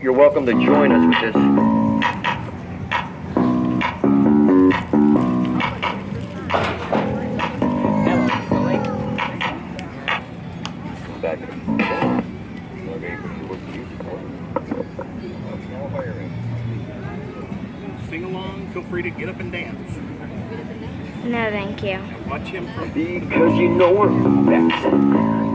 you're welcome to join us with this. Sing along, feel free to get up and dance. No, thank you. Watch him from... Because you know we're T-Rex.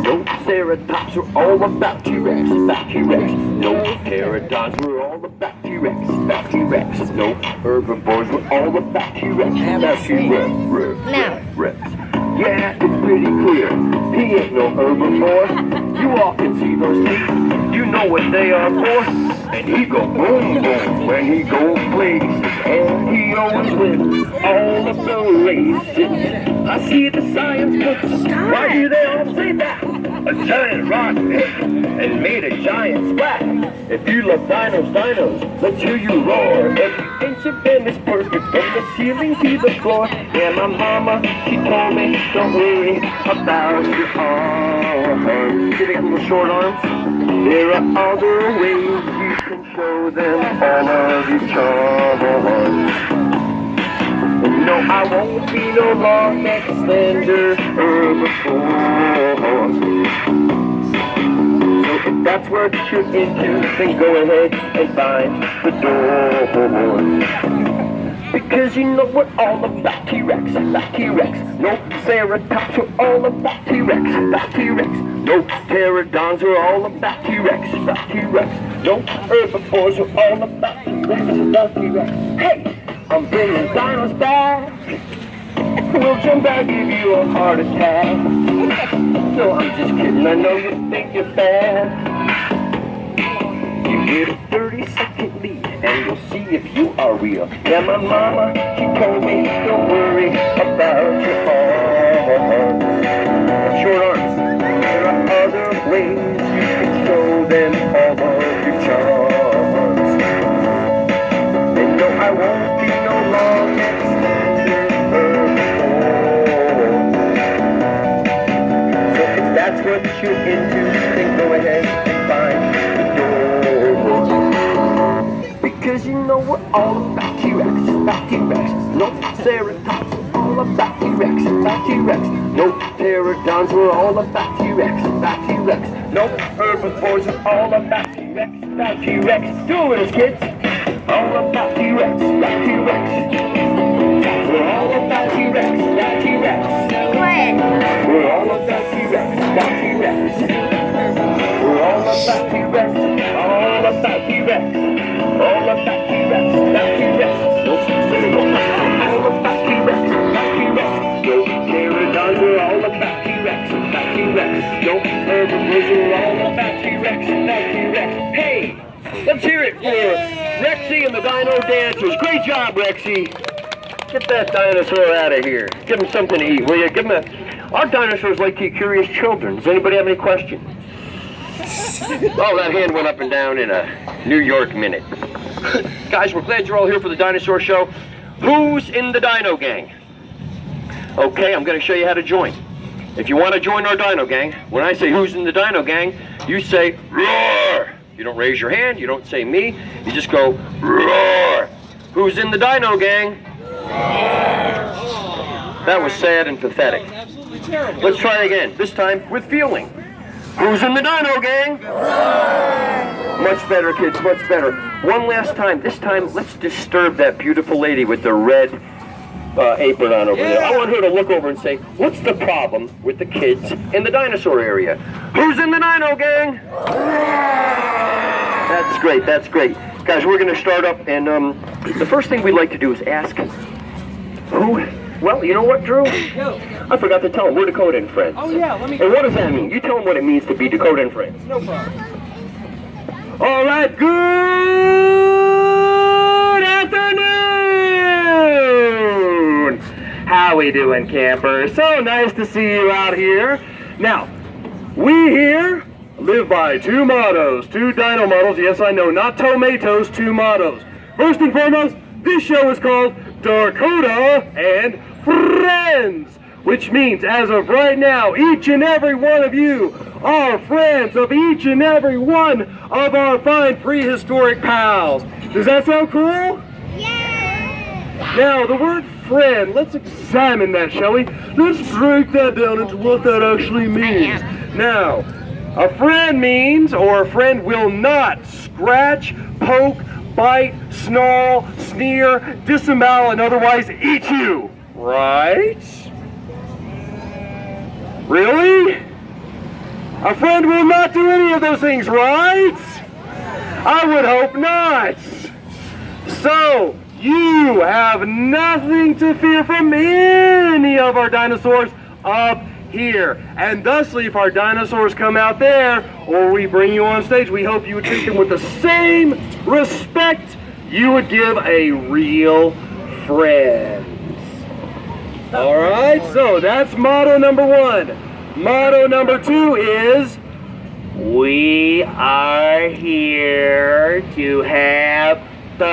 No Triceratops, we're all about T-Rex. About T-Rex. No pterodons, we're all about T-Rex. About T-Rex. No herbivores, we're all about T-Rex. About T-Rex. Rex. Yeah, it's pretty clear. He ain't no herbivore. You all can see those teeth. You know what they are for. And he go boom boom when he goes places. And he always wins all of the races. I see the science books. Why do they all say that? A giant rock hit and made a giant splash. If you love dinos, let's hear you roar. Every inch of them is perfect from the ceiling to the floor. Yeah, my mama, she told me, don't worry about your arms. See, they got little short arms? There are other ways you can show them all of your charms. No, I won't be no long-necked slender herbivore. So if that's what you're into, then go ahead and find the door. Because you know we're all about T-Rex, about T-Rex. No Triceratops, we're all about T-Rex, about T-Rex. No pterodons, we're all about T-Rex, about T-Rex. No herbivores, we're all about T-Rex, about T-Rex. Hey! I'm bringing dinos back. We'll jump back, give you a heart attack. No, I'm just kidding. I know you think you're bad. You get a 30-second lead, and you'll see if you are real. Yeah, my mama, she told me, don't worry about your arms. Short arms. There are other ways you can show them all of your charms. And no, I won't be no long-necked slender herbivore. So if that's what you're into, then go ahead and find the door. Because you know we're all about T-Rex, about T-Rex. No Triceratops, we're all about T-Rex, about T-Rex. No pterodons, we're all about T-Rex, about T-Rex. No herbivores, we're all about T-Rex, about T-Rex. Do it with us, kids. All about T-Rex, about T-Rex. We're all about T-Rex, about T-Rex. Quiet. We're all about T-Rex, about T-Rex. We're all about T-Rex, all about T-Rex. All about T-Rex, about T-Rex. All about T-Rex, about T-Rex. No pterodons, we're all about T-Rex, about T-Rex. No herbivores, we're all about T-Rex, about T-Rex. Hey! Let's hear it for Rexy and the Dino Dancers. Great job, Rexy. Get that dinosaur out of here. Give him something to eat, will you? Give him a... Our dinosaurs like to eat curious children. Does anybody have any questions? Oh, that hand went up and down in a New York minute. Guys, we're glad you're all here for the dinosaur show. Who's in the Dino Gang? Okay, I'm going to show you how to join. If you want to join our Dino Gang, when I say who's in the Dino Gang, you say roar. You don't raise your hand, you don't say me, you just go roar. Who's in the Dino Gang? That was sad and pathetic. Absolutely terrible. Let's try it again, this time with feeling. Who's in the Dino Gang? Much better, kids, much better. One last time, this time let's disturb that beautiful lady with the red apron on over there. I want her to look over and say, what's the problem with the kids in the dinosaur area? Who's in the Dino Gang? That's great, that's great. Guys, we're going to start up, and the first thing we'd like to do is ask who... Well, you know what, Drew? I forgot to tell them, we're Dakota and Friends. Oh, yeah, let me... And what does that mean? You tell them what it means to be Dakota and Friends. No problem. All right, good afternoon! How we doing, campers? So nice to see you out here. Now, we here live by two mottos, two dino models. Yes, I know, not tomatoes, two mottos. First and foremost, this show is called Dakota and Friends. which means as of right now, each and every one of you are friends of each and every one of our fine prehistoric pals. Does that sound cool? Yeah! Now, the word friend, let's examine that, shall we? Let's break that down into what that actually means. Now, a friend means, or a friend will not scratch, poke, bite, snarl, sneer, disembowel, and otherwise eat you. Right? Really? A friend will not do any of those things, right? I would hope not. So, you have nothing to fear from any of our dinosaurs up here. And thusly, if our dinosaurs come out there, or we bring you on stage, we hope you would treat them with the same respect you would give a real friend. All right, so that's motto number 1. Motto number 2 is, we are here to have fun.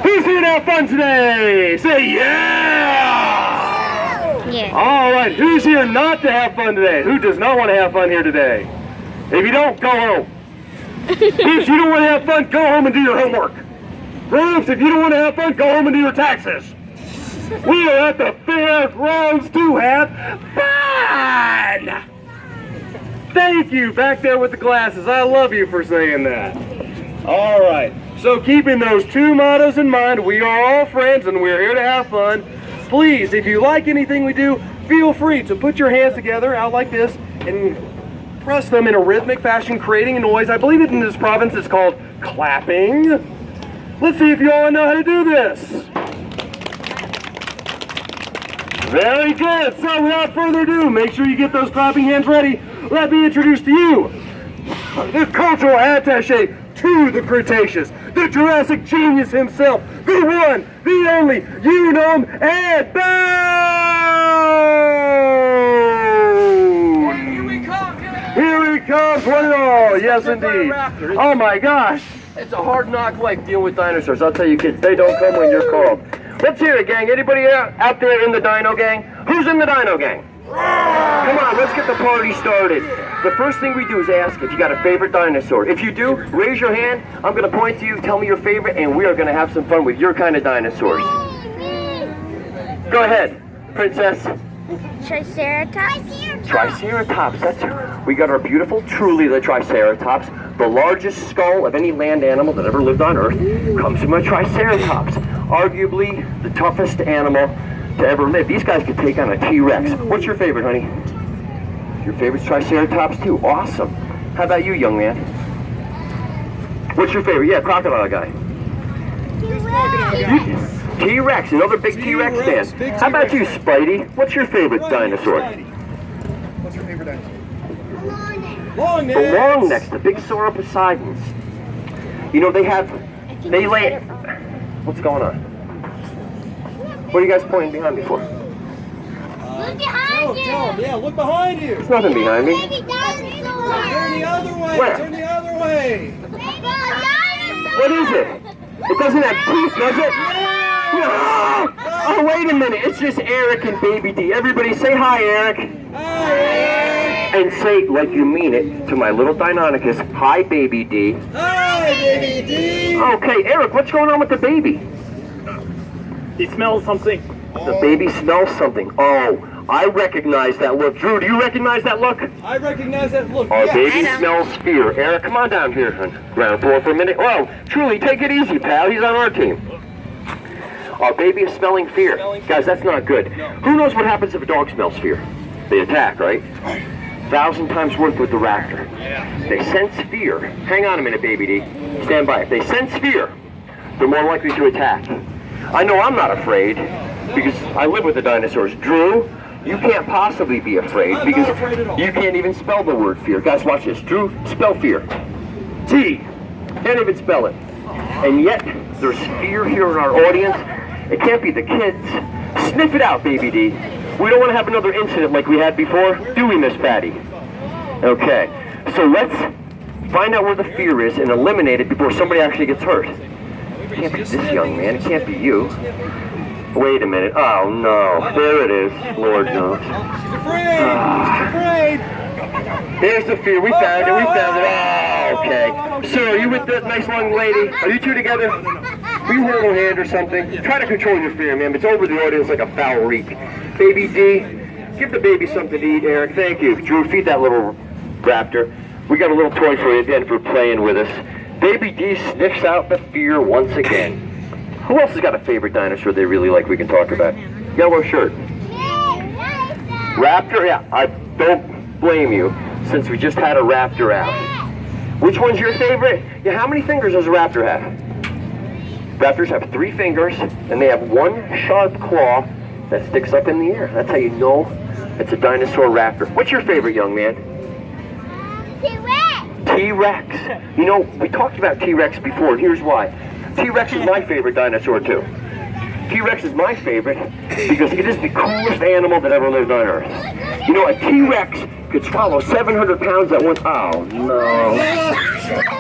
Who's here to have fun today? Say yeah! Yeah. All right, who's here not to have fun today? Who does not want to have fun here today? If you don't, go home. If you don't want to have fun, go home and do your homework. Grown-ups, if you don't want to have fun, go home and do your taxes. We are at the fairgrounds to have fun! Thank you, back there with the glasses. I love you for saying that. All right, so keeping those 2 mottos in mind, we are all friends and we're here to have fun. Please, if you like anything we do, feel free to put your hands together out like this and press them in a rhythmic fashion, creating a noise. I believe in this province it's called clapping. Let's see if you all know how to do this. Very good. So without further ado, make sure you get those clapping hands ready. Let me introduce to you the cultural attaché to the Cretaceous, the Jurassic genius himself, the one, the only, you know him, and Boone! Here we come! Here he comes, one and all, yes indeed. Raptor. Oh my gosh, it's a hard knock life dealing with dinosaurs. I'll tell you kids, they don't come when you're called. Let's hear it, gang. Anybody out there in the dino gang? Who's in the dino gang? Come on, let's get the party started. The first thing we do is ask if you got a favorite dinosaur. If you do, raise your hand. I'm going to point to you, tell me your favorite, and we are going to have some fun with your kind of dinosaurs. Go ahead, Princess. Triceratops. Triceratops, that's it. We got our beautiful, truly the Triceratops, the largest skull of any land animal that ever lived on Earth, comes from a Triceratops. Arguably the toughest animal to ever live. These guys could take on a T-Rex. What's your favorite, honey? Your favorite's Triceratops too. Awesome. How about you, young man? What's your favorite? Yeah, crocodile guy. T-Rex, another big T-Rex fan. How about you, Spidey? What's your favorite dinosaur? What's your favorite dinosaur? Long Long The long necks, the big sauroposeidons. You know, they lay... What's going on? What are you guys pointing behind me for? Look behind you. Tell him, yeah, look behind you. There's nothing behind me. Baby dinosaur. Turn the other way. Where? Turn the other way. Baby dinosaur. What is it? It doesn't have teeth, does it? No! Oh, wait a minute. It's just Eric and Baby D. Everybody say hi, Eric. Hi, Eric. And say, like you mean it, to my little Deinonychus, hi, Baby D. Hi, Baby D. Okay, Eric, what's going on with the baby? He smells something. The baby smells something. Oh, I recognize that look. Drew, do you recognize that look? I recognize that look. Our Yes. baby smells fear. Eric, come on down here, hon. Ground floor for a minute. Oh, truly, take it easy, pal. He's on our team. Our baby is smelling fear. Guys, that's not good. Who knows what happens if a dog smells fear? They attack, right? 1,000 times worse with the raptor. They sense fear. Hang on a minute, Baby D. Stand by. If they sense fear, they're more likely to attack. I know I'm not afraid because I live with the dinosaurs. Drew, you can't possibly be afraid I'm because not afraid at all. you can't even spell the word fear. Guys, watch this. Drew, spell fear. T. Can't even spell it. And yet, there's fear here in our audience. It can't be the kids. Sniff it out, Baby D. We don't want to have another incident like we had before, do we, Miss Patty? Okay, so let's Find out where the fear is and eliminate it before somebody actually gets hurt. It can't be this young man. It can't be you. Wait a minute. Oh, no. There it is. Lord knows. She's afraid. She's afraid. There's the fear. We found it. We found it. Oh, okay. Sir, are you with that nice long lady? Are you two together? Will you hold her hand or something? Try to control your fear, man. It's over the audience like a foul reek. Baby D, give the baby something to eat, Eric. Thank you. Drew, feed that little raptor. We got a little toy for you again for playing with us. Baby D sniffs out the fear once again. Who else has got a favorite dinosaur they really like we can talk about? Yellow shirt. Raptor? Yeah, I don't blame you since we just had a raptor out. Which one's your favorite? Yeah, how many fingers does a raptor have? Raptors have 3 fingers and they have 1 sharp claw that sticks up in the air. That's how you know it's a dinosaur raptor. What's your favorite, young man? T-Rex. T-Rex. You know, we talked about T-Rex before, and here's why. T-Rex is my favorite dinosaur, too. T-Rex is my favorite because it is the coolest animal that ever lived on Earth. You know, a T-Rex could swallow 700 pounds at once. Oh, no.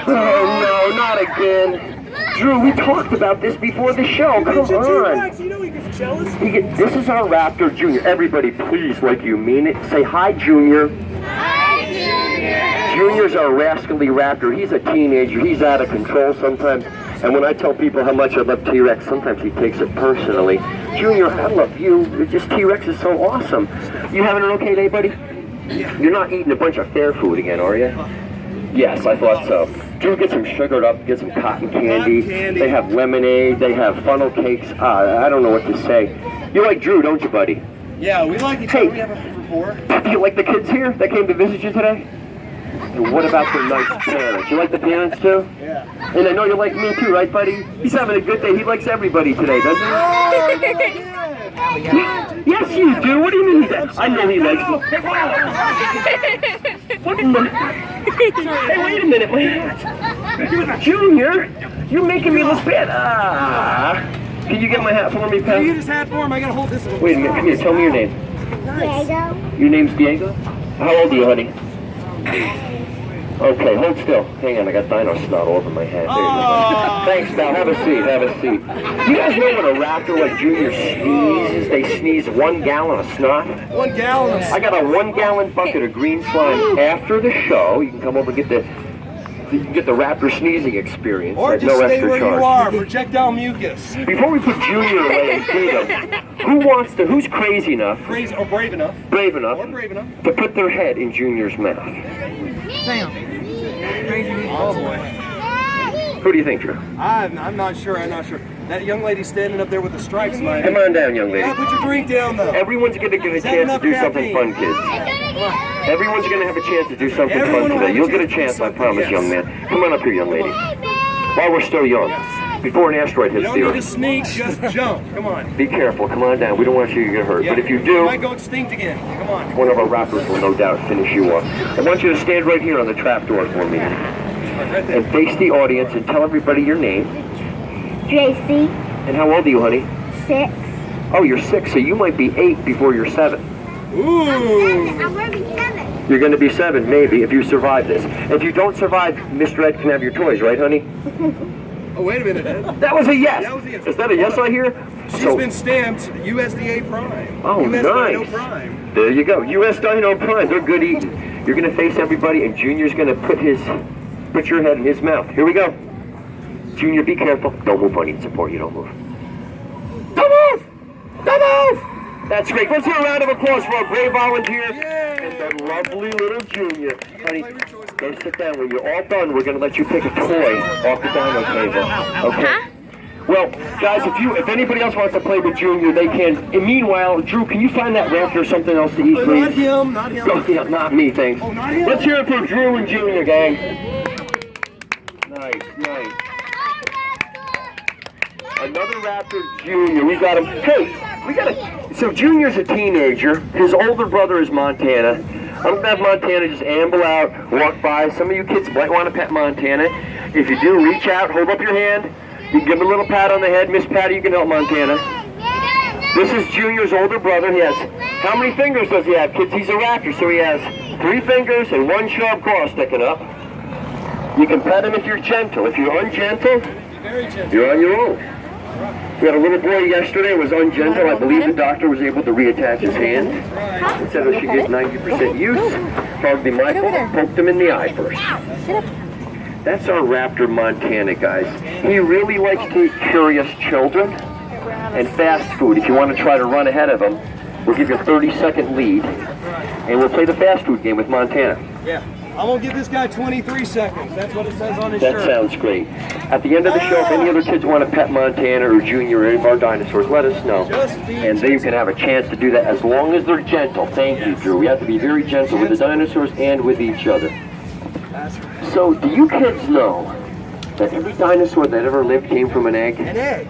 Oh, no, not again. Drew, we talked about this before the show. Come on. You know he gets jealous. This is our Raptor Junior. Everybody, please, like you mean it, say hi, Junior. Hi, Junior. Junior's our rascally raptor. He's a teenager. He's out of control sometimes. And when I tell people how much I love T-Rex, sometimes he takes it personally. Junior, I love you. Just T-Rex is so awesome. You having an okay day, buddy? You're not eating a bunch of fair food again, are you? Yes, I thought so. Drew, get some sugared up, get some cotton candy. They have lemonade, they have funnel cakes. I don't know what to say. You like Drew, don't you, buddy? Yeah, we like each other. We have a rapport. Do you like the kids here that came to visit you today? And what about the nice parents? You like the parents too? Yeah. And I know you like me too, right, buddy? He's having a good day. He likes everybody today, doesn't he? Yes, you do. What do you mean? I know he likes me. What in the... Hey, wait a minute. Junior, you're making me look bad. Can you get my hat for me, pal? Can you get his hat for him? I gotta hold this one. Wait a minute. Come here. Tell me your name. Diego. Your name's Diego? How old are you, honey? Okay, hold still. Hang on, I got dino snot all over my head. There you go. Thanks, pal. Have a seat, have a seat. You guys know when a raptor like Junior sneezes, they sneeze 1 gallon of snot? 1 gallon. I got a 1 gallon bucket of green slime after the show. You can come over and get the raptor sneezing experience Or at just no stay extra where charge. you are. Projectile mucus. Before we put Junior away and feed him, who's crazy enough, Crazy or brave enough. brave enough, Or brave enough. to put their head in Junior's mouth? Oh boy. Who do you think, Drew? I'm not sure. That young lady standing up there with the stripes, man. Come on down, young lady. Yeah, put your drink down though. Everyone's going to get a chance to do something fun, kids. Everyone's going to have a chance to do something fun today. You'll get a chance, I promise, young man. Come on up here, young lady. While we're still young. Before an asteroid You hits don't the need to Earth. sneak, just jump. Come on. Be careful. Come on down. We don't want you to get hurt. Yeah, But if you You do, might go extinct again. Come on. one of our rappers will no doubt finish you off. I want you to stand right here on the trapdoor for me. Right there. And face the audience and tell everybody your name. JC. And how old are you, honey? 6. Oh, you're 6, so you might be 8 before you're 7. Ooh. I'm working 7. You're going to be 7, maybe, if you survive this. If you don't survive, Mr. Ed can have your toys, right, honey? Oh, wait a minute, Ed. That was a yes. That was a yes. Is that a yes I hear? She's been stamped USDA Prime. Oh, US nice. Dino Prime. There you go. US Dino Prime. They're good eating. You're going to face everybody, and Junior's going to put your head in his mouth. Here we go. Junior, be careful. Don't move. I need support. You don't move. Don't move! Don't move! That's great. Let's hear a round of applause for our brave volunteer and the lovely little Junior. Honey, go sit down. When you're all done, we're going to let you pick a toy off the dino table. Okay? Well, guys, if anybody else wants to play with Junior, they can. And meanwhile, Drew, can you find that raptor something else to eat, Not please? him, not him. Oh, yeah, not me, thanks. Oh, not him? Let's hear it for Drew and Junior, gang. Nice. Another raptor, Junior. We got him. Hey, so Junior's a teenager. His older brother is Montana. I'm going to have Montana just amble out, walk by. Some of you kids might want to pet Montana. If you do, reach out, hold up your hand. You can give him a little pat on the head. Miss Patty, you can help Montana. This is Junior's older brother. He has, how many fingers does he have, kids? He's a raptor, so he has 3 fingers and 1 sharp claw sticking up. You can pet him if you're gentle. If you're ungentle, Very gentle. you're on your own. We had a little boy yesterday who was ungentle. I believe the doctor was able to reattach his hand. He said it should get 90% use. Probably my fault. Poked him in the eye first. That's our Raptor Montana, guys. He really likes to eat curious children and fast food. If you want to try to run ahead of him, we'll give you a 30-second lead, and we'll play the fast food game with Montana. Yeah. I'm going to give this guy 23 seconds. That's what it says on his That shirt. sounds great. At the end of the show, if any other kids want to pet Montana or Junior or any of our dinosaurs, let us know. And they can have a chance to do that as long as they're gentle. Thank you, Drew. We have to be very gentle with the dinosaurs and with each other. So, do you kids know that every dinosaur that ever lived came from an egg? An egg.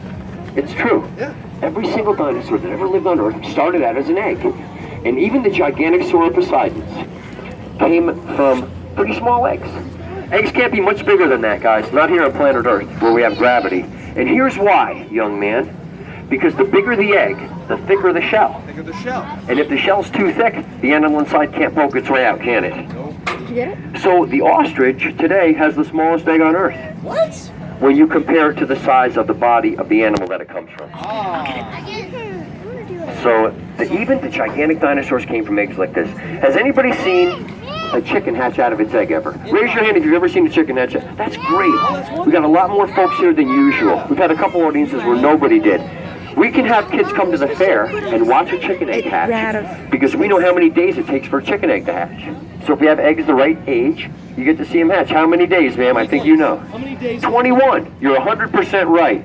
It's true. Yeah. Every single dinosaur that ever lived on Earth started out as an egg. And even the gigantic sauroposeidons came from pretty small eggs. Eggs can't be much bigger than that, guys. Not here on planet Earth, where we have gravity. And here's why, young man. Because the bigger the egg, the thicker the shell. Think of the shell. And if the shell's too thick, the animal inside can't poke its way out, can it? Did you get it? So the ostrich today has the smallest egg on Earth. What? When you compare it to the size of the body of the animal that it comes from. So even the gigantic dinosaurs came from eggs like this. Has anybody seen a chicken hatch out of its egg ever? Raise your hand if you've ever seen a chicken hatch. That's great. We got a lot more folks here than usual. We've had a couple audiences where nobody did. We can have kids come to the fair and watch a chicken egg hatch because we know how many days it takes for a chicken egg to hatch. So if we have eggs the right age, you get to see them hatch. How many days, ma'am? I think you know. How many days? 21. You're 100% right.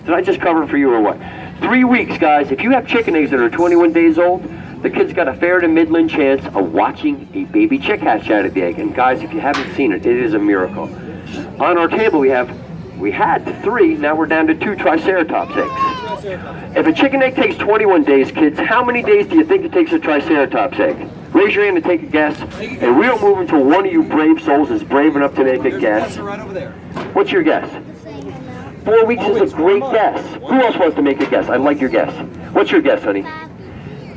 Did I just cover it for you or what? 3 weeks, guys. If you have chicken eggs that are 21 days old, the kid's got a fair to midland chance of watching a baby chick hatch out of the egg. And guys, if you haven't seen it, it is a miracle. On our table, we had 3, now we're down to 2 Triceratops eggs. If a chicken egg takes 21 days, kids, how many days do you think it takes a Triceratops egg? Raise your hand and take a guess. And we don't move until one of you brave souls is brave enough to make a There's the guess. answer right over there. What's your guess? 4 weeks is a great guess. Who else wants to make a guess? I like your guess. What's your guess, honey?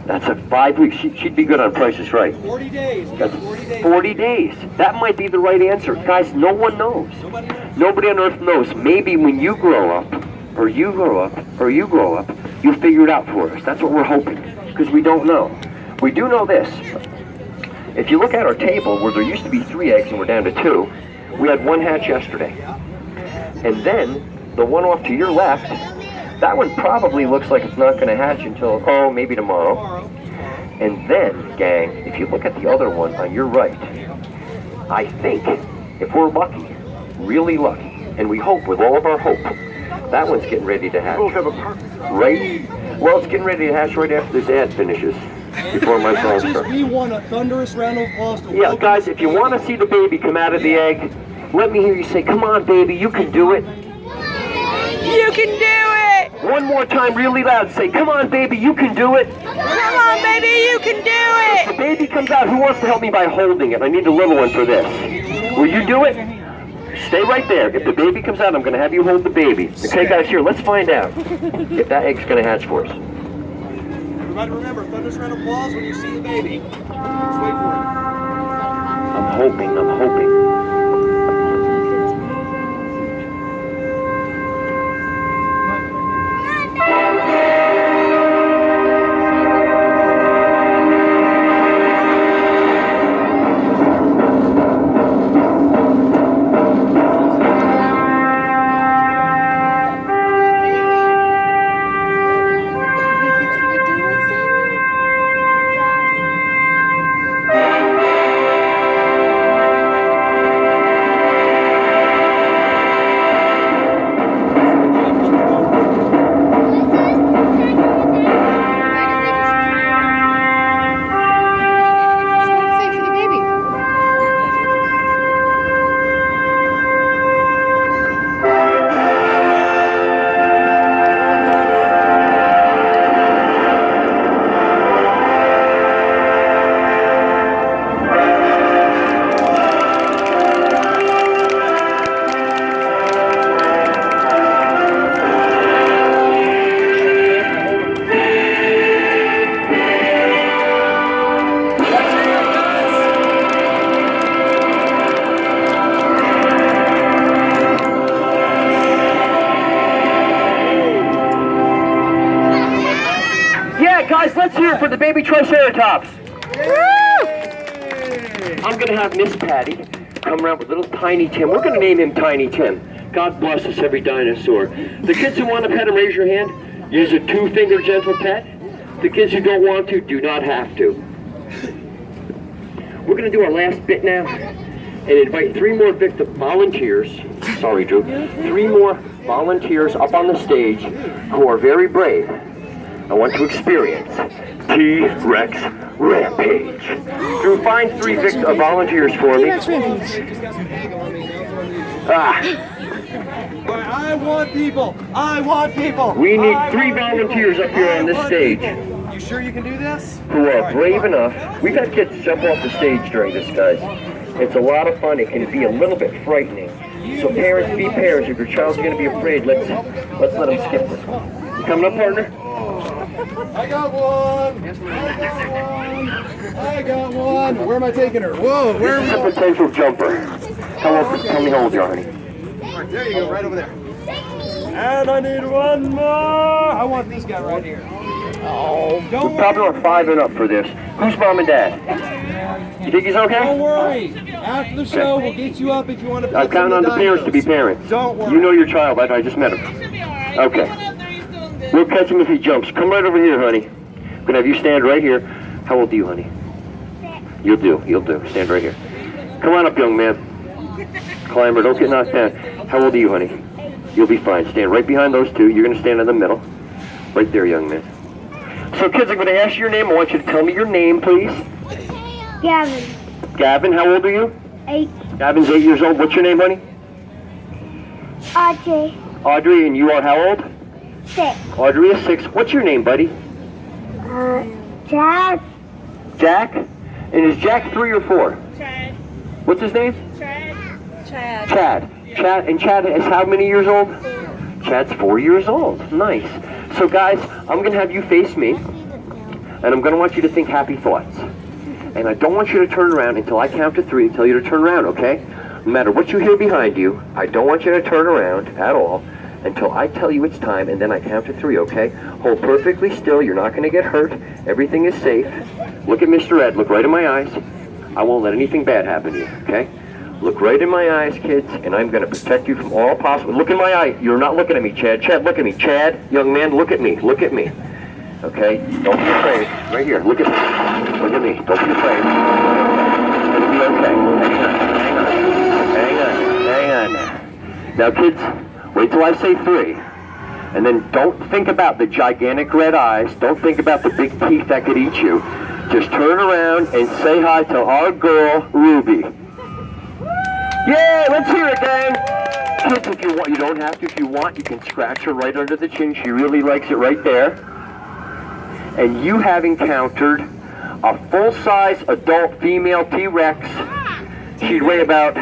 That's a 5 weeks. She'd be good on Price is Right. 40 days. That's 40 days. 40 days. That might be the right answer. Guys, no one knows. Nobody knows. Nobody on Earth knows. Maybe when you grow up, or you grow up, or you grow up, you'll figure it out for us. That's what we're hoping, because we don't know. We do know this. If you look at our table, where there used to be 3 eggs and we're down to 2, we had 1 hatch yesterday. And then, the one off to your left, that one probably looks like it's not going to hatch until, maybe tomorrow. And then, gang, if you look at the other one on your right, I think, if we're lucky, really lucky, and we hope with all of our hope, that one's getting ready to hatch. Right? Well, it's getting ready to hatch right after this ad finishes, before my song starts. We won a thunderous round of applause to Yeah, welcome guys, if you want to see the baby come out of the egg, let me hear you say, "Come on, baby, you can do it." You can do it! One more time, really loud. Say, "Come on, baby, you can do it." Come on, baby, you can do If the it! baby comes out, who wants to help me by holding it? I need a little one for this. Will you do it? Stay right there. If the baby comes out, I'm going to have you hold the baby. Okay, guys, here, let's find out if that egg's going to hatch for us. Everybody remember, thunderous round of applause when you see the baby. Just wait for it. I'm hoping. hear for the baby Triceratops. Yay! I'm gonna have Miss Patty come around with little Tiny Tim. We're gonna name him Tiny Tim. God bless us, every dinosaur. The kids who want to pet him, raise your hand. Use a 2-finger gentle pet. The kids who don't want to, do not have to. We're gonna do our last bit now and invite 3 more volunteers. Sorry, Drew. 3 more volunteers up on the stage who are very brave. I want to experience T-Rex Rampage. Drew, find 3 volunteers for me. But I want people. I want people. We need 3 volunteers up here on this stage You sure you can do this? who are brave enough. We've had kids jump off the stage during this, guys. It's a lot of fun. It can be a little bit frightening. So parents, be parents. If your child's going to be afraid, let's let them skip this one. You coming up, partner? I got one. I got one. Where am I taking her? Whoa, where This am is I? a potential jumper. Tell me how old you are, honey. Right, there you go, right over there. And I need one more. I want this guy right here. Oh, don't We probably are 5 and up for this. Who's mom and dad? You think he's Don't okay? worry. After the show, we'll get you up if you want to. I'm counting on the parents to be parents. Don't worry. You know your child. I just met him. Okay. We'll catch him if he jumps. Come right over here, honey. I'm gonna have you stand right here. How old are you, honey? You'll do. Stand right here. Come on up, young man. Climber, don't get knocked down. How old are you, honey? You'll be fine. Stand right behind those 2. You're gonna stand in the middle. Right there, young man. So kids, I'm gonna ask you your name. I want you to tell me your name, please. Gavin. Gavin, how old are you? 8. Gavin's 8 years old. What's your name, honey? Audrey. Audrey, and you are how old? 6. Audrey is 6. What's your name, buddy? Jack. Jack? And is Jack 3 or 4? Chad. What's his name? Chad. Chad. And Chad is how many years old? Chad's 4 years old. Nice. So guys, I'm going to have you face me, and I'm going to want you to think happy thoughts. And I don't want you to turn around until I count to 3 and tell you to turn around, okay? No matter what you hear behind you, I don't want you to turn around at all until I tell you it's time, and then I count to 3, okay? Hold perfectly still. You're not going to get hurt. Everything is safe. Look at Mr. Ed. Look right in my eyes. I won't let anything bad happen to you, okay? Look right in my eyes, kids, and I'm going to protect you from all possible. Look in my eye. You're not looking at me, Chad. Chad, look at me. Chad, young man, look at me. Look at me. Okay? Don't be afraid. Right here. Look at me. Look at me. Don't be afraid. It'll be okay. Hang on. Now, kids, wait till I say 3. And then don't think about the gigantic red eyes. Don't think about the big teeth that could eat you. Just turn around and say hi to our girl, Ruby. Yay! Let's hear it, gang! Kids, if you want, you don't have to. If you want, you can scratch her right under the chin. She really likes it right there. And you have encountered a full-size adult female T-Rex. She'd weigh about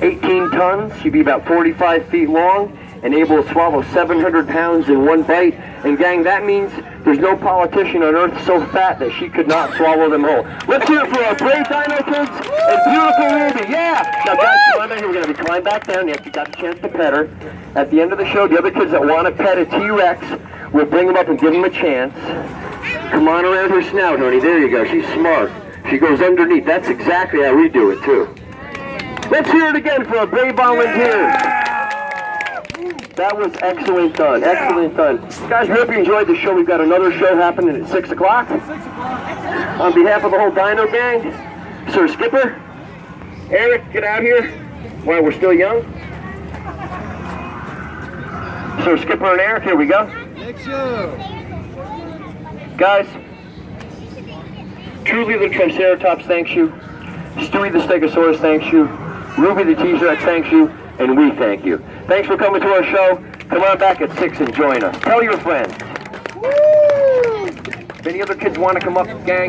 18 tons. She'd be about 45 feet long and able to swallow 700 pounds in one bite. And gang, that means there's no politician on earth so fat that she could not swallow them whole. Let's hear it for our brave dino kids and beautiful Ruby. Yeah! Now guys, come on down here. We're going to climb back down after you got a chance to pet her. At the end of the show, the other kids that want to pet a T-Rex, we'll bring them up and give them a chance. Come on around her snout, honey. There you go. She's smart. She goes underneath. That's exactly how we do it, too. Let's hear it again for our brave volunteers. That was excellent done. Excellent done. Guys, we hope you enjoyed the show. We've got another show happening at 6 o'clock. On behalf of the whole Dino gang, Sir Skipper, Eric, get out here while we're still young. Sir Skipper and Eric, here we go. Next show. Guys, truly the Triceratops thanks you. Stewie the Stegosaurus thanks you. Ruby the T-Rex thanks you. And we thank you. Thanks for coming to our show. Come on back at 6 and join us. Tell your friends. Woo! If any other kids want to come up, gang,